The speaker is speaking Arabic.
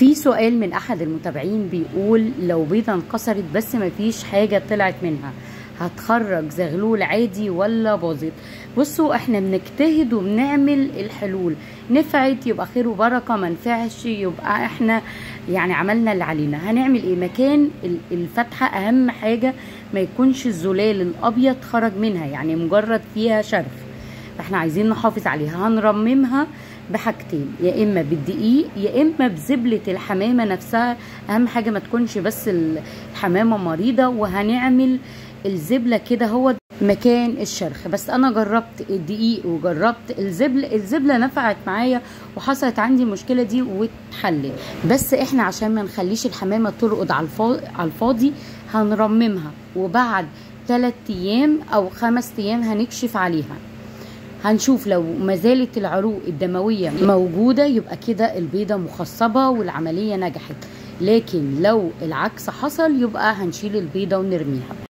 في سؤال من احد المتابعين بيقول لو بيضة انكسرت بس مفيش حاجة طلعت منها هتخرج زغلول عادي ولا باظت؟ بصوا، احنا بنجتهد وبنعمل الحلول، نفعت يبقى خير وبركة، ما نفعش يبقى احنا يعني عملنا اللي علينا. هنعمل ايه؟ مكان الفتحة اهم حاجة ما يكونش الزلال الابيض خرج منها، يعني مجرد فيها شرخ، فاحنا عايزين نحافظ عليها. هنرممها بحاجتين، يا اما بالدقيق يا اما بزبلة الحمامة نفسها، اهم حاجة ما تكونش بس الحمامة مريضة. وهنعمل الزبلة كده هو مكان الشرخ. بس انا جربت الدقيق وجربت الزبلة نفعت معايا وحصلت عندي المشكلة دي واتحلت. بس احنا عشان ما نخليش الحمامة ترقد على الفاضي هنرممها، وبعد 3 ايام او 5 ايام هنكشف عليها، هنشوف لو ما زالت العروق الدموية موجودة يبقى كده البيضة مخصبة والعملية نجحت، لكن لو العكس حصل يبقى هنشيل البيضة ونرميها.